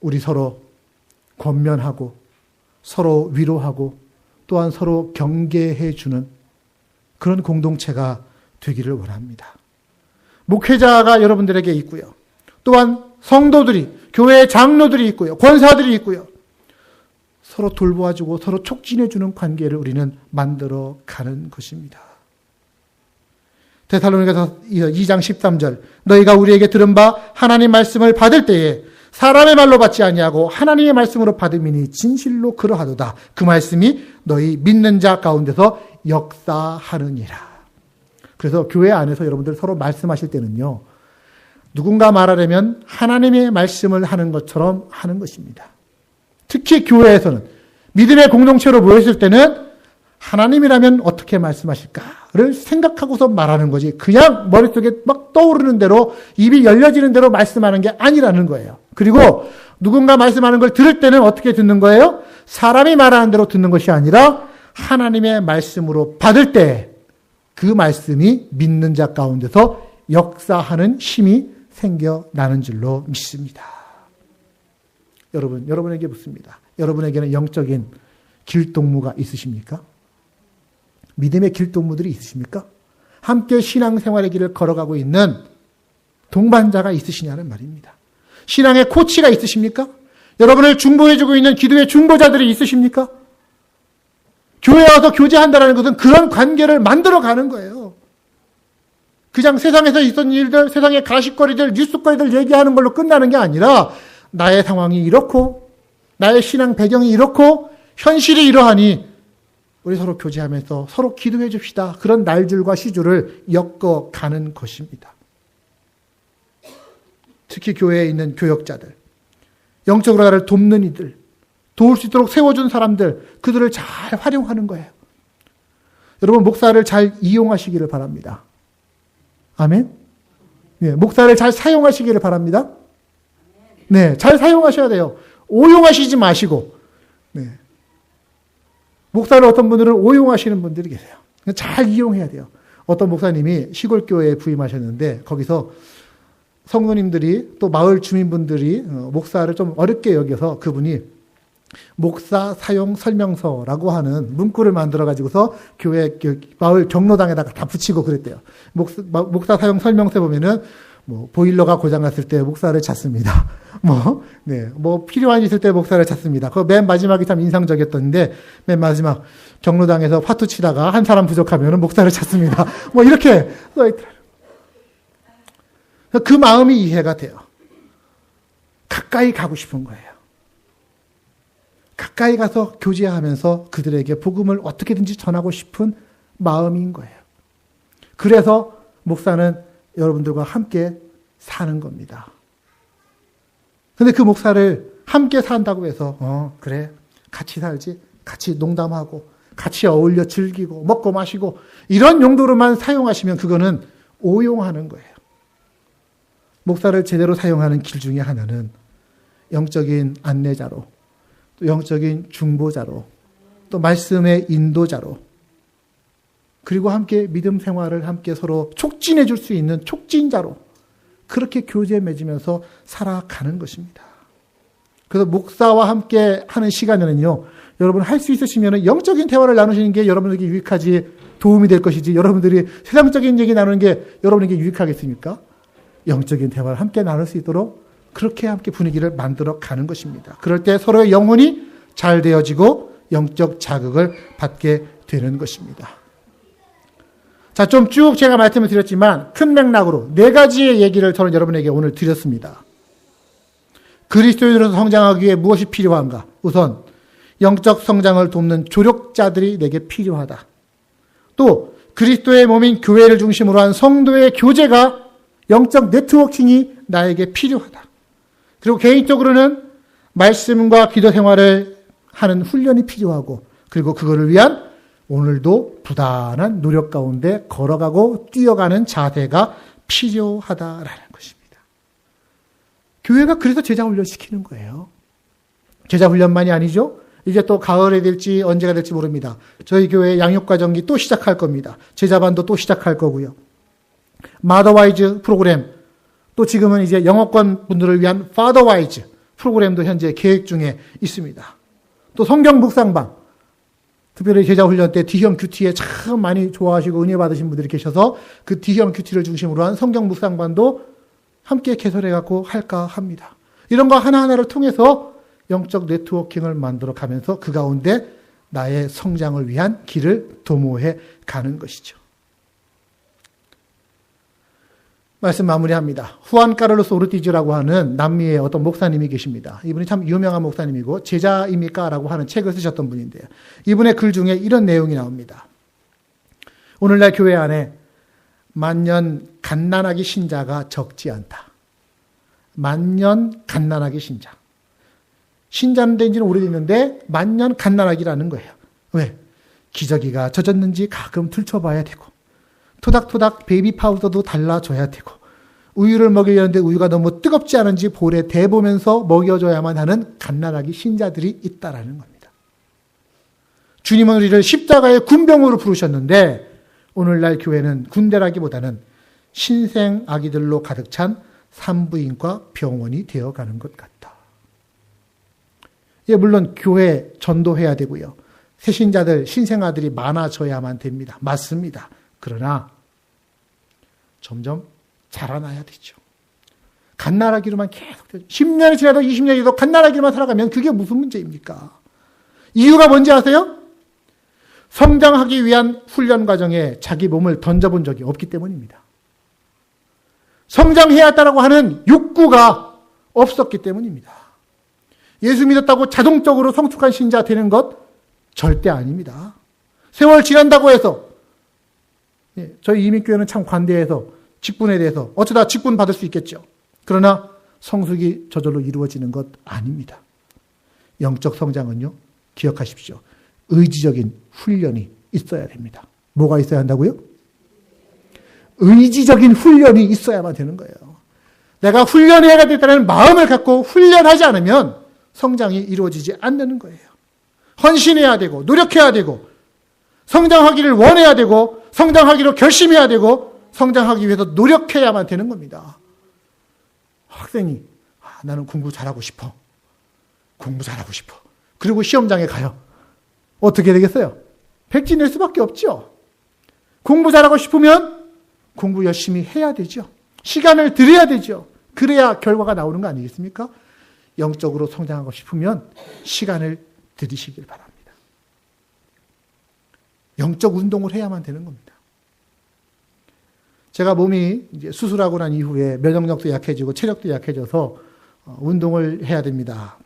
우리 서로 권면하고 서로 위로하고 또한 서로 경계해 주는 그런 공동체가 되기를 원합니다. 목회자가 여러분들에게 있고요. 또한 성도들이, 교회의 장로들이 있고요. 권사들이 있고요. 서로 돌보아주고 서로 촉진해주는 관계를 우리는 만들어 가는 것입니다. 데살로니가서 2장 13절 너희가 우리에게 들은 바 하나님 말씀을 받을 때에 사람의 말로 받지 아니하고 하나님의 말씀으로 받음이니 진실로 그러하도다. 그 말씀이 너희 믿는 자 가운데서 역사하느니라. 그래서 교회 안에서 여러분들 서로 말씀하실 때는요. 누군가 말하려면 하나님의 말씀을 하는 것처럼 하는 것입니다. 특히 교회에서는 믿음의 공동체로 모였을 때는 하나님이라면 어떻게 말씀하실까를 생각하고서 말하는 거지 그냥 머릿속에 막 떠오르는 대로 입이 열려지는 대로 말씀하는 게 아니라는 거예요. 그리고 누군가 말씀하는 걸 들을 때는 어떻게 듣는 거예요? 사람이 말하는 대로 듣는 것이 아니라 하나님의 말씀으로 받을 때 그 말씀이 믿는 자 가운데서 역사하는 힘이 생겨나는 줄로 믿습니다. 여러분에게 묻습니다. 여러분에게는 영적인 길동무가 있으십니까? 믿음의 길동무들이 있으십니까? 함께 신앙생활의 길을 걸어가고 있는 동반자가 있으시냐는 말입니다. 신앙의 코치가 있으십니까? 여러분을 중보해주고 있는 기도의 중보자들이 있으십니까? 교회에 와서 교제한다는 것은 그런 관계를 만들어가는 거예요. 그냥 세상에서 있었던 일들, 세상의 가십거리들, 뉴스거리들 얘기하는 걸로 끝나는 게 아니라 나의 상황이 이렇고 나의 신앙 배경이 이렇고 현실이 이러하니 우리 서로 교제하면서 서로 기도해 줍시다. 그런 날들과 시주를 엮어가는 것입니다. 특히 교회에 있는 교역자들, 영적으로 나를 돕는 이들, 도울 수 있도록 세워준 사람들, 그들을 잘 활용하는 거예요. 여러분, 목사를 잘 이용하시기를 바랍니다. 아멘? 네, 목사를 잘 사용하시기를 바랍니다. 네, 잘 사용하셔야 돼요. 오용하시지 마시고. 네. 목사를 어떤 분들은 오용하시는 분들이 계세요. 잘 이용해야 돼요. 어떤 목사님이 시골 교회에 부임하셨는데 거기서 성도님들이 또 마을 주민분들이 목사를 좀 어렵게 여겨서 그분이 목사 사용 설명서라고 하는 문구를 만들어 가지고서 교회 마을 경로당에다가 다 붙이고 그랬대요. 목사 사용 설명서에 보면은 뭐 보일러가 고장났을 때 목사를 찾습니다. 뭐 필요한 일 있을 때 목사를 찾습니다. 그 맨 마지막이 참 인상적이었던데 맨 마지막 경로당에서 화투 치다가 한 사람 부족하면은 목사를 찾습니다. 뭐 이렇게 써 있더라고요. 그 마음이 이해가 돼요. 가까이 가고 싶은 거예요. 가까이 가서 교제하면서 그들에게 복음을 어떻게든지 전하고 싶은 마음인 거예요. 그래서 목사는 여러분들과 함께 사는 겁니다. 근데 그 목사를 함께 산다고 해서 그래 같이 살지, 같이 농담하고 같이 어울려 즐기고 먹고 마시고 이런 용도로만 사용하시면 그거는 오용하는 거예요. 목사를 제대로 사용하는 길 중에 하나는 영적인 안내자로, 또 영적인 중보자로, 또 말씀의 인도자로, 그리고 함께 믿음 생활을 함께 서로 촉진해 줄 수 있는 촉진자로 그렇게 교제 맺으면서 살아가는 것입니다. 그래서 목사와 함께 하는 시간에는요, 여러분 할 수 있으시면 영적인 대화를 나누시는 게 여러분에게 유익하지 도움이 될 것이지 여러분들이 세상적인 얘기 나누는 게 여러분에게 유익하겠습니까? 영적인 대화를 함께 나눌 수 있도록 그렇게 함께 분위기를 만들어 가는 것입니다. 그럴 때 서로의 영혼이 잘 되어지고 영적 자극을 받게 되는 것입니다. 자, 좀 쭉 제가 말씀을 드렸지만 큰 맥락으로 4가지의 얘기를 저는 여러분에게 오늘 드렸습니다. 그리스도인으로서 성장하기 위해 무엇이 필요한가? 우선 영적 성장을 돕는 조력자들이 내게 필요하다. 또 그리스도의 몸인 교회를 중심으로 한 성도의 교제가 영적 네트워킹이 나에게 필요하다. 그리고 개인적으로는 말씀과 기도 생활을 하는 훈련이 필요하고 그리고 그거를 위한 오늘도 부단한 노력 가운데 걸어가고 뛰어가는 자세가 필요하다라는 것입니다. 교회가 그래서 제자 훈련 시키는 거예요. 제자 훈련만이 아니죠. 이제 또 가을에 될지 언제가 될지 모릅니다. 저희 교회 양육과정기 또 시작할 겁니다. 제자반도 또 시작할 거고요. 마더와이즈 프로그램, 또 지금은 이제 영어권 분들을 위한 파더와이즈 프로그램도 현재 계획 중에 있습니다. 또 성경 묵상방, 특별히 제자훈련 때 D형 큐티에 참 많이 좋아하시고 은혜 받으신 분들이 계셔서 그 D형 큐티를 중심으로 한 성경 묵상반도 함께 개설해갖고 할까 합니다. 이런 거 하나하나를 통해서 영적 네트워킹을 만들어 가면서 그 가운데 나의 성장을 위한 길을 도모해 가는 것이죠. 말씀 마무리합니다. 후안 카를로스 오르티즈라고 하는 남미의 어떤 목사님이 계십니다. 이분이 참 유명한 목사님이고 제자입니까? 라고 하는 책을 쓰셨던 분인데요. 이분의 글 중에 이런 내용이 나옵니다. 오늘날 교회 안에 만년 갓난아기 신자가 적지 않다. 만년 갓난아기 신자. 신자는 된 지는 오래됐는데 만년 갓난아기라는 거예요. 왜? 기저귀가 젖었는지 가끔 들춰봐야 되고 토닥토닥 베이비 파우더도 달라줘야 되고 우유를 먹이려는데 우유가 너무 뜨겁지 않은지 볼에 대보면서 먹여줘야만 하는 갓난아기 신자들이 있다라는 겁니다. 주님은 우리를 십자가의 군병으로 부르셨는데 오늘날 교회는 군대라기보다는 신생 아기들로 가득 찬 산부인과 병원이 되어가는 것 같다. 예, 물론 교회 전도해야 되고요. 새신자들, 신생아들이 많아져야만 됩니다. 맞습니다. 그러나 점점 자라나야 되죠. 갓난아기로만 계속 10년이 지나도 20년이 지나도 갓난아기로만 살아가면 그게 무슨 문제입니까? 이유가 뭔지 아세요? 성장하기 위한 훈련 과정에 자기 몸을 던져본 적이 없기 때문입니다. 성장해야 한다고 하는 욕구가 없었기 때문입니다. 예수 믿었다고 자동적으로 성숙한 신자 되는 것 절대 아닙니다. 세월 지난다고 해서 저희 이민교회는 참 관대해서 직분에 대해서 어쩌다 직분 받을 수 있겠죠. 그러나 성숙이 저절로 이루어지는 것 아닙니다. 영적 성장은요, 기억하십시오. 의지적인 훈련이 있어야 됩니다. 뭐가 있어야 한다고요? 의지적인 훈련이 있어야만 되는 거예요. 내가 훈련해야 되겠다는 마음을 갖고 훈련하지 않으면 성장이 이루어지지 않는 거예요. 헌신해야 되고 노력해야 되고 성장하기를 원해야 되고 성장하기로 결심해야 되고 성장하기 위해서 노력해야만 되는 겁니다. 학생이 나는 공부 잘하고 싶어. 공부 잘하고 싶어. 그리고 시험장에 가요. 어떻게 되겠어요? 백지 낼 수밖에 없죠. 공부 잘하고 싶으면 공부 열심히 해야 되죠. 시간을 들여야 되죠. 그래야 결과가 나오는 거 아니겠습니까? 영적으로 성장하고 싶으면 시간을 들이시길 바랍니다. 영적 운동을 해야만 되는 겁니다. 제가 몸이 이제 수술하고 난 이후에 면역력도 약해지고 체력도 약해져서 운동을 해야 됩니다.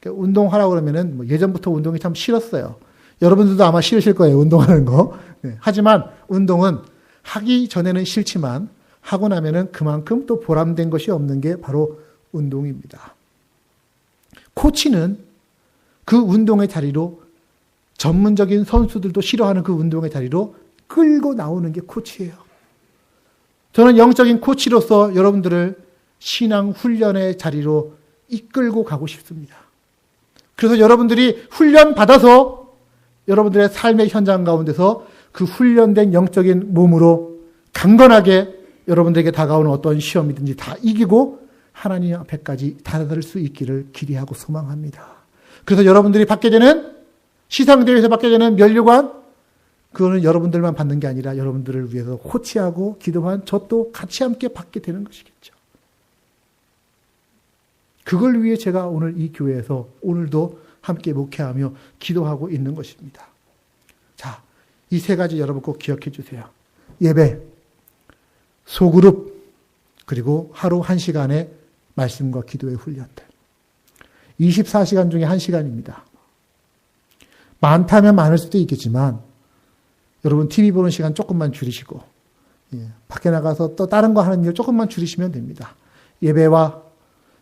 운동하라고 그러면은 예전부터 운동이 참 싫었어요. 여러분들도 아마 싫으실 거예요, 운동하는 거. 네. 하지만 운동은 하기 전에는 싫지만 하고 나면은 그만큼 또 보람된 것이 없는 게 바로 운동입니다. 코치는 그 운동의 자리로 전문적인 선수들도 싫어하는 그 운동의 자리로 끌고 나오는 게 코치예요. 저는 영적인 코치로서 여러분들을 신앙 훈련의 자리로 이끌고 가고 싶습니다. 그래서 여러분들이 훈련 받아서 여러분들의 삶의 현장 가운데서 그 훈련된 영적인 몸으로 강건하게 여러분들에게 다가오는 어떤 시험이든지 다 이기고 하나님 앞에까지 다다를 수 있기를 기대하고 소망합니다. 그래서 여러분들이 받게 되는 시상대회에서 받게 되는 면류관, 그거는 여러분들만 받는 게 아니라 여러분들을 위해서 코치하고 기도한 저도 같이 함께 받게 되는 것이겠죠. 그걸 위해 제가 오늘 이 교회에서 오늘도 함께 목회하며 기도하고 있는 것입니다. 자, 이 세 가지 여러분 꼭 기억해 주세요. 예배, 소그룹, 그리고 하루 1시간의 말씀과 기도의 훈련들. 24시간 중에 1시간입니다. 많다면 많을 수도 있겠지만 여러분 TV 보는 시간 조금만 줄이시고 밖에 나가서 또 다른 거 하는 일 조금만 줄이시면 됩니다. 예배와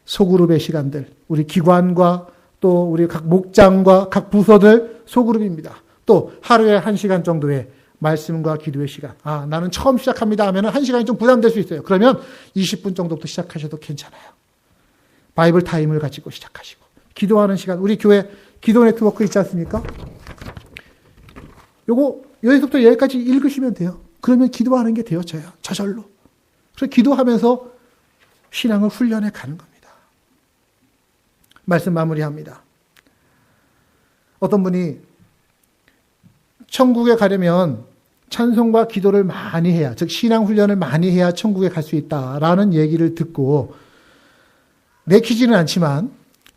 소그룹의 시간들, 우리 기관과 또 우리 각 목장과 각 부서들 소그룹입니다. 또 하루에 1시간 정도의 말씀과 기도의 시간. 나는 처음 시작합니다 하면 1시간이 좀 부담될 수 있어요. 그러면 20분 정도부터 시작하셔도 괜찮아요. 바이블 타임을 가지고 시작하시고. 기도하는 시간. 우리 교회 기도 네트워크 있지 않습니까? 요거 여기서부터 여기까지 읽으시면 돼요. 그러면 기도하는 게 되어져요. 저절로. 그래서 기도하면서 신앙을 훈련해 가는 겁니다. 말씀 마무리합니다. 어떤 분이 천국에 가려면 찬송과 기도를 많이 해야, 즉 신앙 훈련을 많이 해야 천국에 갈 수 있다라는 얘기를 듣고 내키지는 않지만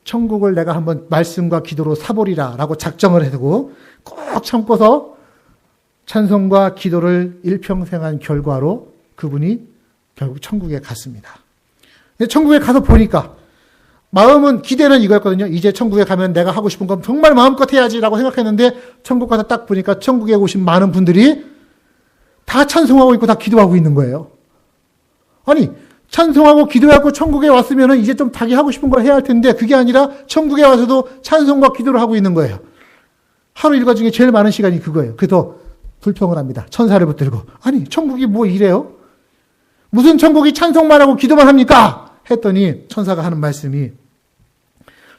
천국을 내가 한번 말씀과 기도로 사보리라라고 작정을 해두고 꼭 참고서 찬송과 기도를 일평생한 결과로 그분이 결국 천국에 갔습니다. 근데 천국에 가서 보니까 마음은 기대는 이거였거든요. 이제 천국에 가면 내가 하고 싶은 건 정말 마음껏 해야지라고 생각했는데 천국 가서 딱 보니까 천국에 오신 많은 분들이 다 찬송하고 있고 다 기도하고 있는 거예요. 아니, 찬송하고 기도하고 천국에 왔으면 이제 좀 자기 하고 싶은 걸 해야 할 텐데 그게 아니라 천국에 와서도 찬송과 기도를 하고 있는 거예요. 하루 일과 중에 제일 많은 시간이 그거예요. 그래서 불평을 합니다. 천사를 붙들고. 아니, 천국이 뭐 이래요? 무슨 천국이 찬송만 하고 기도만 합니까? 했더니 천사가 하는 말씀이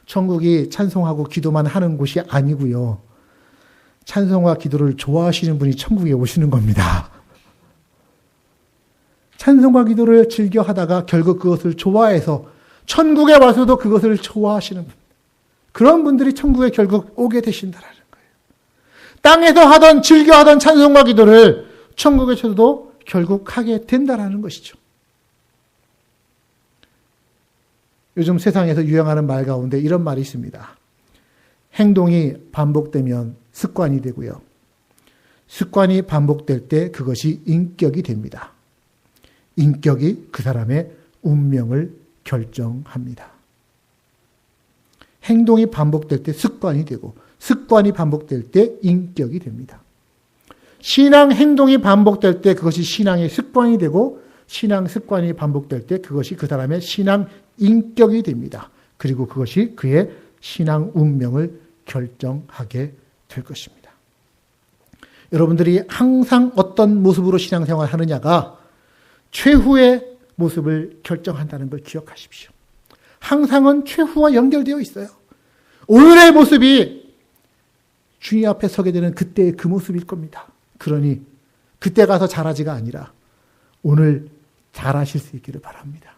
천국이 찬송하고 기도만 하는 곳이 아니고요. 찬송과 기도를 좋아하시는 분이 천국에 오시는 겁니다. 찬송과 기도를 즐겨 하다가 결국 그것을 좋아해서 천국에 와서도 그것을 좋아하시는 분. 그런 분들이 천국에 결국 오게 되신다라는 거예요. 땅에서 하던 즐겨 하던 찬송과 기도를 천국에서도 결국 하게 된다라는 것이죠. 요즘 세상에서 유행하는 말 가운데 이런 말이 있습니다. 행동이 반복되면 습관이 되고요. 습관이 반복될 때 그것이 인격이 됩니다. 인격이 그 사람의 운명을 결정합니다. 행동이 반복될 때 습관이 되고 습관이 반복될 때 인격이 됩니다. 신앙 행동이 반복될 때 그것이 신앙의 습관이 되고 신앙 습관이 반복될 때 그것이 그 사람의 신앙 인격이 됩니다. 그리고 그것이 그의 신앙 운명을 결정하게 될 것입니다. 여러분들이 항상 어떤 모습으로 신앙생활을 하느냐가 최후의 모습을 결정한다는 걸 기억하십시오. 항상은 최후와 연결되어 있어요. 오늘의 모습이 주님 앞에 서게 되는 그때의 그 모습일 겁니다. 그러니 그때 가서 잘하지가 아니라 오늘 잘하실 수 있기를 바랍니다.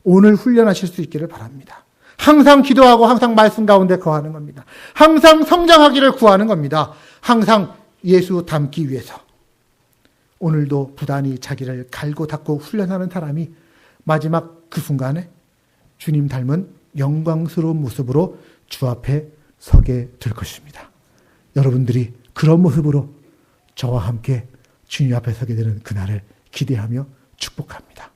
오늘 훈련하실 수 있기를 바랍니다. 항상 기도하고 항상 말씀 가운데 거하는 겁니다. 항상 성장하기를 구하는 겁니다. 항상 예수 닮기 위해서. 오늘도 부단히 자기를 갈고 닦고 훈련하는 사람이 마지막 그 순간에 주님 닮은 영광스러운 모습으로 주 앞에 서게 될 것입니다. 여러분들이 그런 모습으로 저와 함께 주님 앞에 서게 되는 그날을 기대하며 축복합니다.